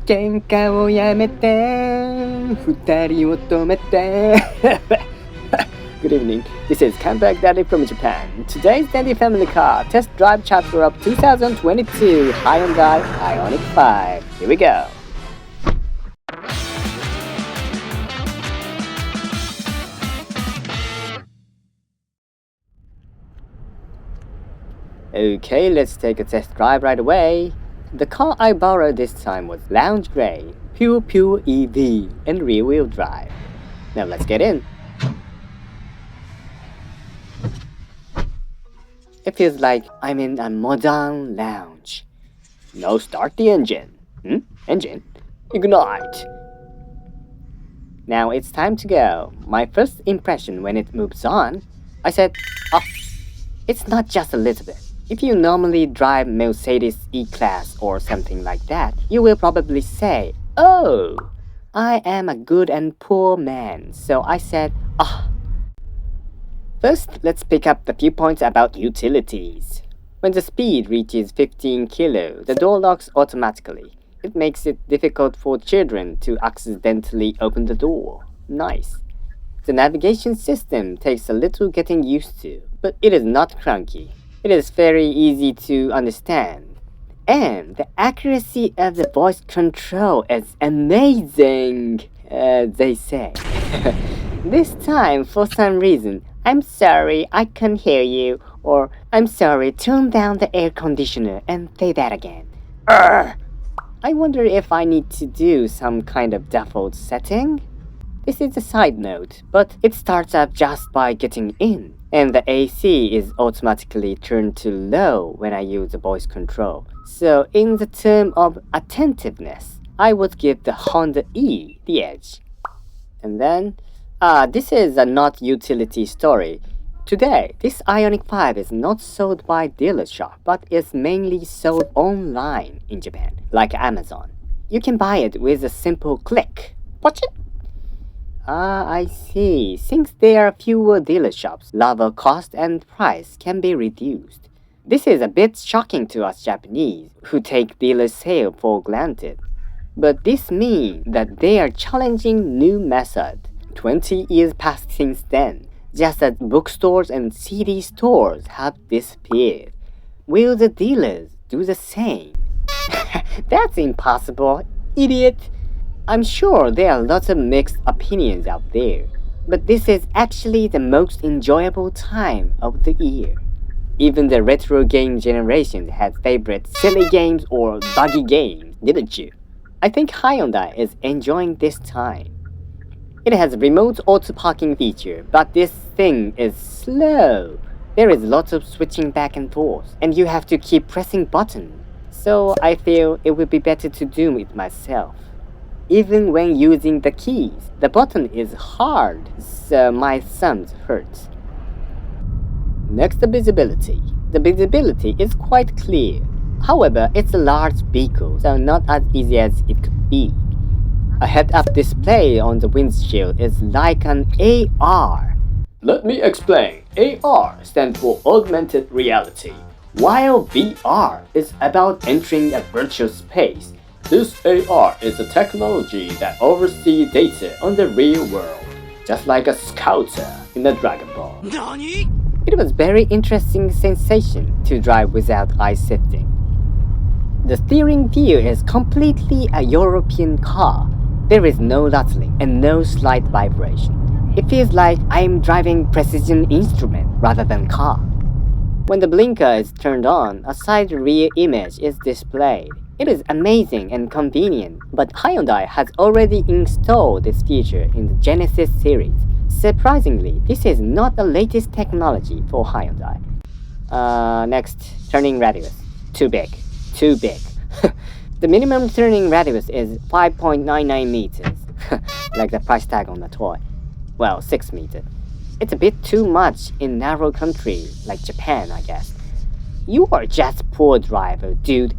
喧嘩をやめて二人を止めて Good evening, this is KAMPAC Daddy from Japan. Today's Daddy family car test drive chapter of 2022 Hyundai IONIQ5. Here we go. Okay, let's take a test drive right away. The car I borrowed this time was lounge grey, pure EV, and rear-wheel drive. Now let's get in. It feels like I'm in a modern lounge. Now start the engine. Engine? Ignite! Now it's time to go. My first impression when it moves on, I said, oh, it's not just a little bit. If you normally drive Mercedes E-Class or something like that, you will probably say, oh, I am a good and poor man. So I said, ah. First, let's pick up the few points about utilities. When the speed reaches 15 kilo, the door locks automatically. It makes it difficult for children to accidentally open the door. Nice. The navigation system takes a little getting used to, but it is not clunky. It is very easy to understand. And the accuracy of the voice control is amazing, they say. This time, for some reason, I'm sorry, I can't hear you, or I'm sorry, turn down the air conditioner and say that again. Urgh! I wonder if I need to do some kind of default setting? This is a side note, but it starts up just by getting in, and the AC is automatically turned to low when I use the voice control. So in the term of attentiveness, I would give the Honda E the edge. And then, this is a not utility story. Today, this IONIQ5 is not sold by dealer shop, but is mainly sold online in Japan, like Amazon. You can buy it with a simple click. Watch it! I see. Since there are fewer dealer shops, lower cost and price can be reduced. This is a bit shocking to us Japanese, who take dealer sale for granted. But this means that they are challenging new method. 20 years passed since then, just as bookstores and CD stores have disappeared. Will the dealers do the same? That's impossible, idiot! I'm sure there are lots of mixed opinions out there, but this is actually the most enjoyable time of the year. Even the retro game generation had favorite silly games or buggy games, didn't you? I think Hyundai is enjoying this time. It has a remote auto parking feature, but this thing is slow. There is lots of switching back and forth, and you have to keep pressing buttons. So I feel it would be better to do it myself. Even when using the keys, the button is hard, so my thumbs hurt. Next, the visibility. The visibility is quite clear. However, it's a large vehicle, so not as easy as it could be. A head-up display on the windshield is like an AR. Let me explain. AR stands for Augmented Reality, while VR is about entering a virtual space. This AR is a technology that oversees data on the real world, just like a scouter in the Dragon Ball. NANI? It was very interesting sensation to drive without eye sitting. The steering wheel is completely a European car. There is no rattling and no slight vibration. It feels like I'm driving precision instrument rather than car. When the blinker is turned on, a side rear image is displayed. It is amazing and convenient, but Hyundai has already installed this feature in the Genesis series. Surprisingly, this is not the latest technology for Hyundai. Next, turning radius. Too big. The minimum turning radius is 5.99 meters, like the price tag on the toy. Well, 6 meters. It's a bit too much in narrow country like Japan, I guess. You are just poor driver, dude.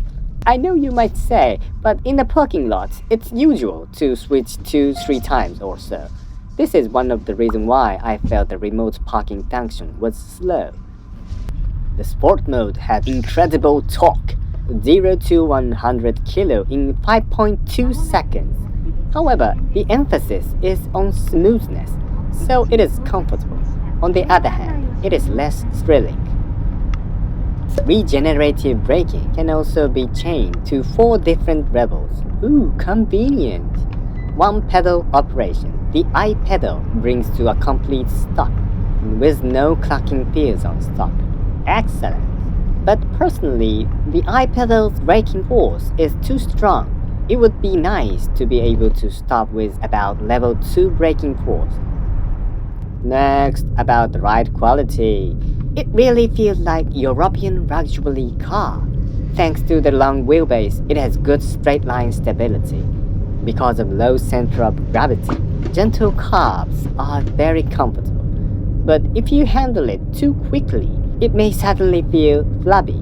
I know you might say, but in the parking lot, it's usual to switch 2-3 times or so. This is one of the reasons why I felt the remote parking function was slow. The sport mode had incredible torque. 0 to 100 kilo in 5.2 seconds. However, the emphasis is on smoothness, so it is comfortable. On the other hand, it is less thrilling. Regenerative braking can also be chained to 4 different levels. Ooh, convenient! One pedal operation. The I-pedal brings to a complete stop, with no clucking feels on stop. Excellent! But personally, the I-pedal's braking force is too strong. It would be nice to be able to stop with about level 2 braking force. Next, about the ride quality. It really feels like European luxury car. Thanks to the long wheelbase, it has good straight line stability. Because of low center of gravity, gentle curves are very comfortable. But if you handle it too quickly, it may suddenly feel flabby.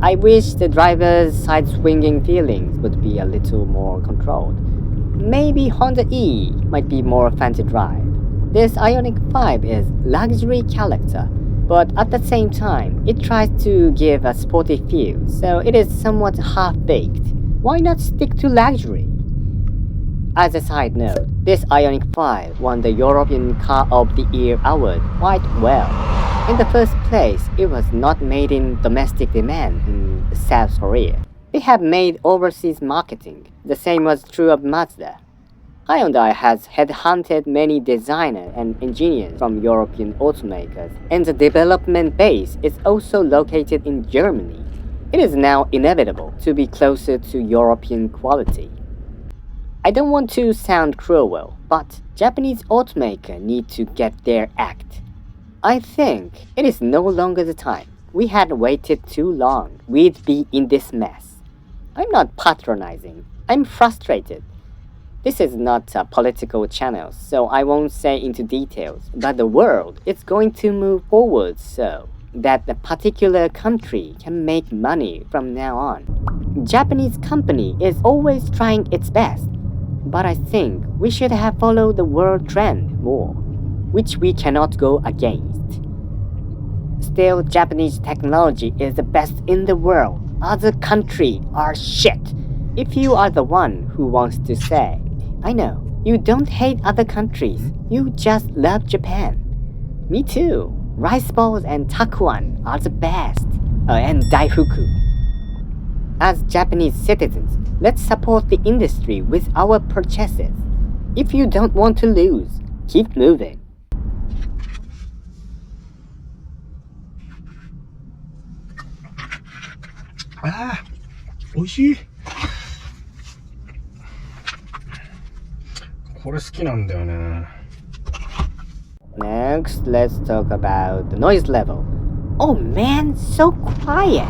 I wish the driver's side-swinging feelings would be a little more controlled. Maybe Honda E might be more fun to drive. This IONIQ 5 is luxury character, but at the same time, it tries to give a sporty feel, so it is somewhat half-baked. Why not stick to luxury? As a side note, this IONIQ 5 won the European Car of the Year award quite well. In the first place, it was not made in domestic demand in South Korea. They have made overseas marketing. The same was true of Mazda. Hyundai has headhunted many designers and engineers from European automakers, and the development base is also located in Germany. It is now inevitable to be closer to European quality. I don't want to sound cruel, but Japanese automakers need to get their act. I think it is no longer the time. We had waited too long. We'd be in this mess. I'm not patronizing. I'm frustrated. This is not a political channel, so I won't say into details, but the world is going to move forward so that a particular country can make money from now on. Japanese company is always trying its best, but I think we should have followed the world trend more, which we cannot go against. Still, Japanese technology is the best in the world. Other countries are shit. If you are the one who wants to say, I know, you don't hate other countries, you just love Japan. Me too. Rice balls and takuan are the best. And daifuku. As Japanese citizens, let's support the industry with our purchases. If you don't want to lose, keep moving. Ah, 美味しい。これ好きなんだよね。 Next, let's talk about the noise level. Oh man, so quiet!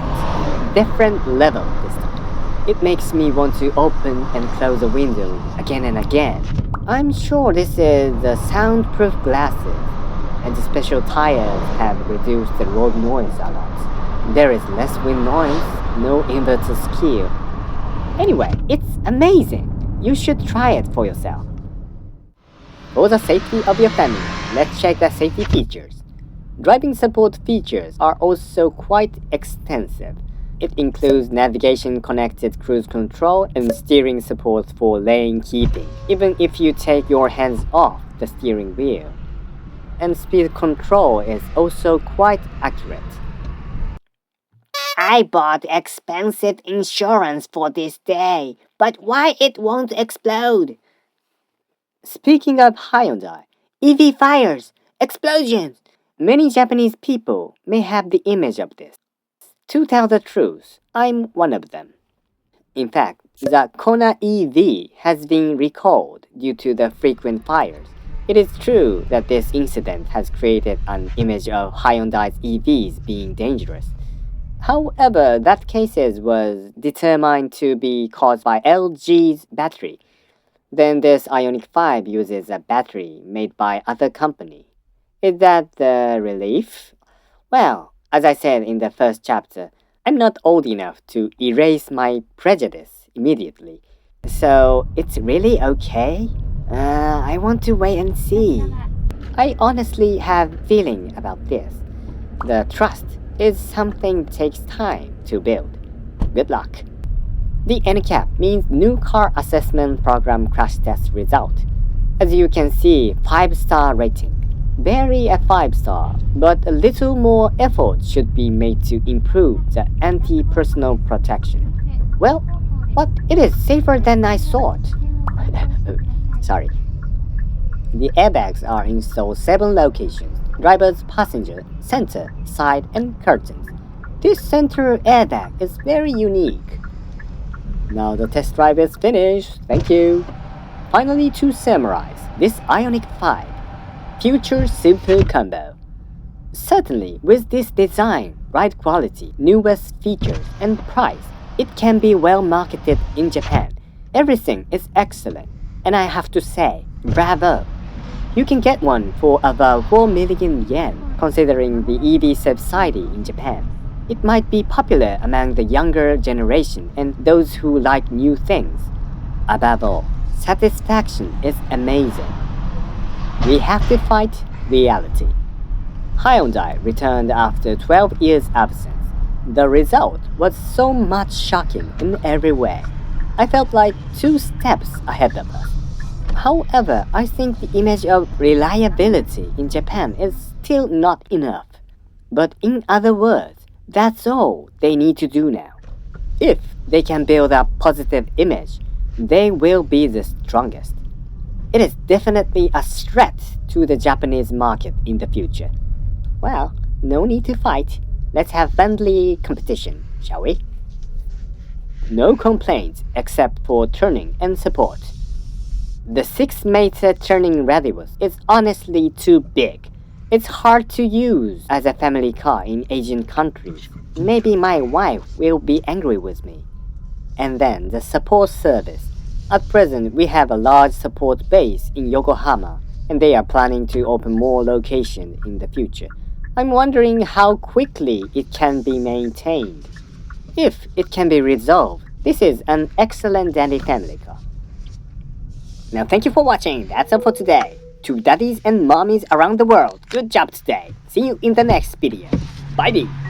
Different level this time. It makes me want to open and close the window again and again. I'm sure this is the soundproof glasses, and the special tires have reduced the road noise a lot. There is less wind noise, no inverter skew. Anyway, it's amazing. You should try it for yourself. For the safety of your family, let's check the safety features. Driving support features are also quite extensive. It includes navigation-connected cruise control and steering support for lane keeping, even if you take your hands off the steering wheel. And speed control is also quite accurate. I bought expensive insurance for this day, but why it won't explode? Speaking of Hyundai, EV fires, explosions. Many Japanese people may have the image of this. To tell the truth, I'm one of them. In fact, the Kona EV has been recalled due to the frequent fires. It is true that this incident has created an image of Hyundai's EVs being dangerous. However, that case was determined to be caused by LG's battery. Then this IONIQ 5 uses a battery made by other company. Is that the relief? Well, as I said in the first chapter, I'm not old enough to erase my prejudice immediately. So it's really okay? I want to wait and see. I honestly have a feeling about this. The trust is something that takes time to build. Good luck. The NCAP means New Car Assessment Program Crash Test Result. As you can see, 5-star rating. Barely a 5-star, but a little more effort should be made to improve the anti-personal protection. Well, but it is safer than I thought. Sorry. The airbags are installed 7 locations: driver's, passenger, center, side, and curtains. This center airbag is very unique. Now the test drive is finished, thank you. Finally, to summarize, this IONIQ5 Future Super Combo. Certainly, with this design, ride quality, newest features, and price, it can be well marketed in Japan. Everything is excellent, and I have to say, bravo! You can get one for about 4 million yen, considering the EV subsidy in Japan. It might be popular among the younger generation and those who like new things. Above all, satisfaction is amazing. We have to fight reality. Hyundai returned after 12 years' absence. The result was so much shocking in every way. I felt like 2 steps ahead of us. However, I think the image of reliability in Japan is still not enough. But in other words, that's all they need to do now. If they can build a positive image, they will be the strongest. It is definitely a threat to the Japanese market in the future. Well, no need to fight. Let's have friendly competition, shall we? No complaints except for turning and support. The 6-meter turning radius is honestly too big. It's hard to use as a family car in Asian countries. Maybe my wife will be angry with me. And then the support service. At present, we have a large support base in Yokohama, and they are planning to open more locations in the future. I'm wondering how quickly it can be maintained. If it can be resolved, this is an excellent Daddy family car. Now thank you for watching. That's all for today. To daddies and mommies around the world, good job today. See you in the next video. Bye.